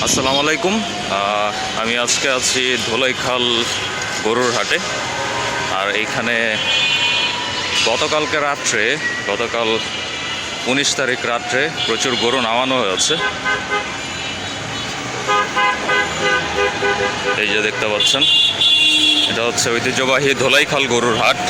আসসালামু আলাইকুম। আমি আজকে আছি ধোলাইখাল গরুর হাটে। আর এইখানে গতকাল 19 তারিখ রাত্রে প্রচুর গরু নামানো হয়েছে। এই যে দেখতে পাচ্ছেন, এটা হচ্ছে ঐতিহ্যবাহী ধোলাইখাল গরুর হাট।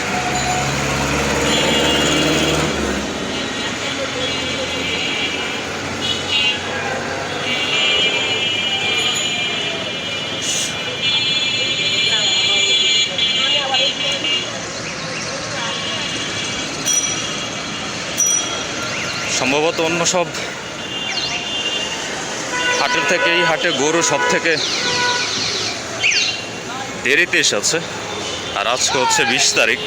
সম্ভবত অন্য সব হাটের থেকে এই হাটে গরু সব থেকে দেরিতে এসেছে। আর আজকে হচ্ছে 20 তারিখ।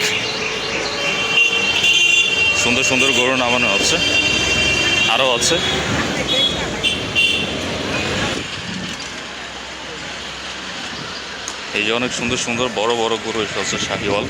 সুন্দর সুন্দর গরু নামানো হচ্ছে, আরও আছে। এই যে অনেক সুন্দর সুন্দর বড় বড় গরু এসেছে, শাহিওয়াল।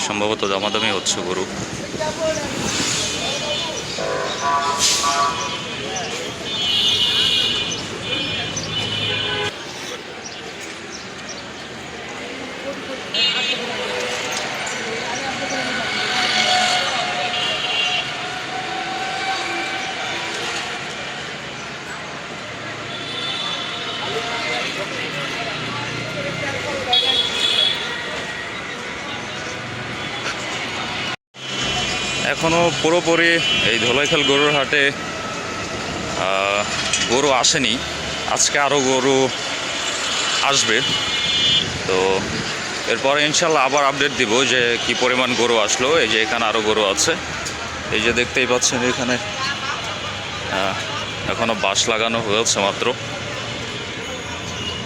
সম্ভবত দামাদামি হচ্ছে গরু। এখনও পুরোপুরি এই ধোলাইখাল গরুর হাটে গরু আসেনি। আজকে আরও গরু আসবে, তো এরপরে ইনশাল্লাহ আবার আপডেট দিব যে কি পরিমাণ গরু আসলো। এই যে এখানে আরও গরু আছে, এই যে দেখতেই পাচ্ছেন এখানে এখনও বাঁশ লাগানো হয়েছে মাত্র।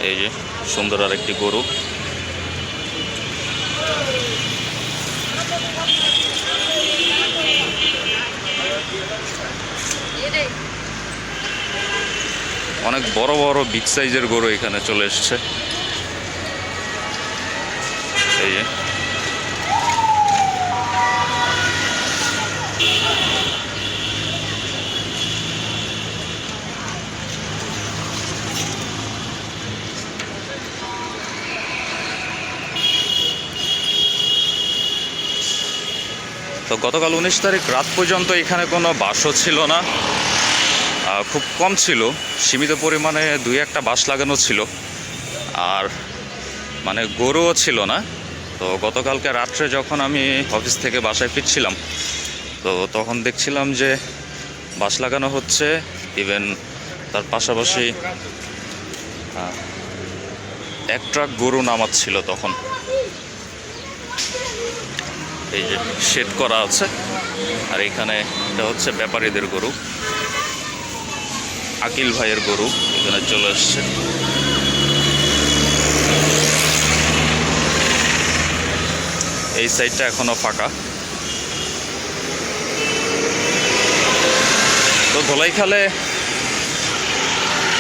এই যে সুন্দর আরেকটি গরু। অনেক বড় বড় বিগ সাইজের গরু এখানে চলে এসছে। এই যে তো গতকাল 19 তারিখ রাত পর্যন্ত এখানে কোনো বাসও ছিল না, খুব কম ছিল, সীমিত পরিমাণে 2-1টা বাঁশ লাগানো ছিল। আর মানে গরুও ছিল না। তো গতকালকে রাত্রে যখন আমি অফিস থেকে বাসায় ফিরছিলাম, তো তখন দেখছিলাম যে বাঁশ লাগানো হচ্ছে। ইভেন তার পাশাপাশি 1 ট্রাক গরু নামাচ্ছিল তখন। এই যে শেড করা আছে। আর এখানে এটা হচ্ছে ব্যাপারীদের গরু, আকিল ভাইয়ের গরু এখানে চলে আসছে। এই সাইডটা এখনো ফাঁকা। তো ধোলাইখালে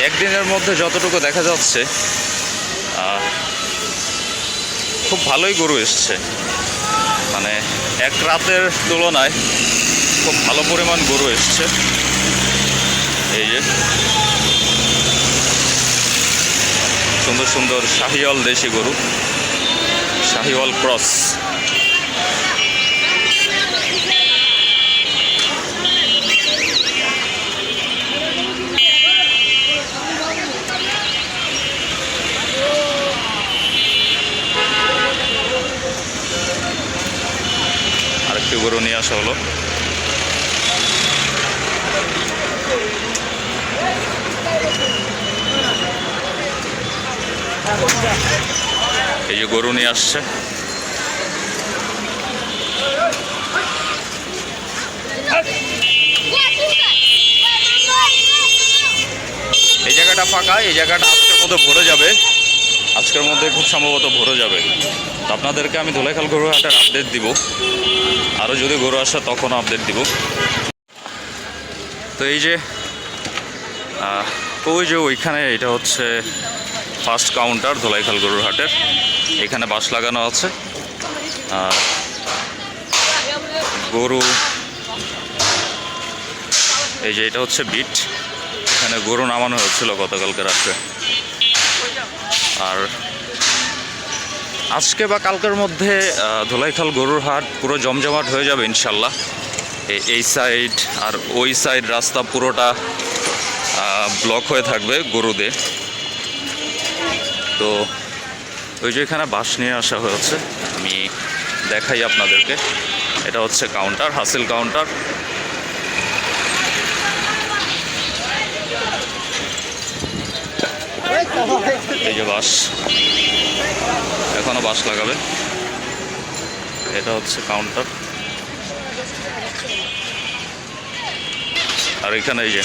একদিনের মধ্যে যতটুকু দেখা যাচ্ছে খুব ভালোই গরু এসছে। মানে এক রাতের তুলনায় খুব ভালো পরিমাণ গরু এসছে। এই যে সুন্দর সুন্দর শাহিওয়াল দেশি গরু, শাহিওয়াল ক্রস। আরেকটি গরু নিয়ে আসা হলো। এই যে গরু নিয়ে আসছে। এই জায়গায় জায়গাটা ফাঁকা, এই জায়গাটা আজকের মধ্যে ভরে যাবে, আজকের মধ্যে খুব সম্ভবত ভরে যাবে। তো আপনাদেরকে আমি ধুলাইখাল গরুর হাটের আপডেট দিব, আরও যদি গরু আসে তখনও আপডেট দিব। তো এই যে ওই যে ওইখানে এটা হচ্ছে ফার্স্ট কাউন্টার ধুলাইখাল গরুর হাটের, এখানে বাঁশ লাগানো আছে। আর গরু এই যে এটা হচ্ছে বিট, এখানে গরু নামানো হচ্ছিল গতকালকে রাত্রে। আর আজকে বা কালকের মধ্যে ধুলাইখাল গরুর হাট পুরো জমজমাট হয়ে যাবে ইনশাল্লাহ। এই সাইড আর ওই সাইড রাস্তা পুরোটা ব্লক হয়ে থাকবে গরুদের। তো ওই যে এখানে বাঁশ নিয়ে আসা হয়েছে, আমি দেখাই আপনাদেরকে। এটা হচ্ছে কাউন্টার, হাসিল কাউন্টার। এই যে বাঁশ, এখনো বাঁশ লাগাবে। এটা হচ্ছে কাউন্টার। আর এখানে এই যে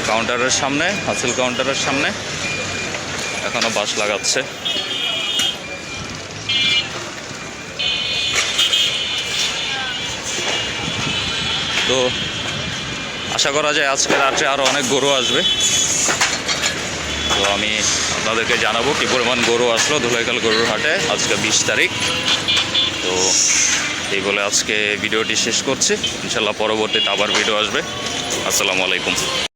কাউন্টারের সামনে, হাসিল কাউন্টারের সামনে এখনো বাঁশ লাগাচ্ছে। তো আশা করা যায় আজকে রাত্রে আরও অনেক গরু আসবে। তো আমি আপনাদেরকে জানাবো কী পরিমাণ গরু আসলো ধুলাইখাল গরুর হাটে আজকে 20 তারিখ। তো এই বলে আজকে ভিডিওটি শেষ করছি, ইনশাল্লাহ পরবর্তীতে আবার ভিডিও আসবে। আসসালামু আলাইকুম।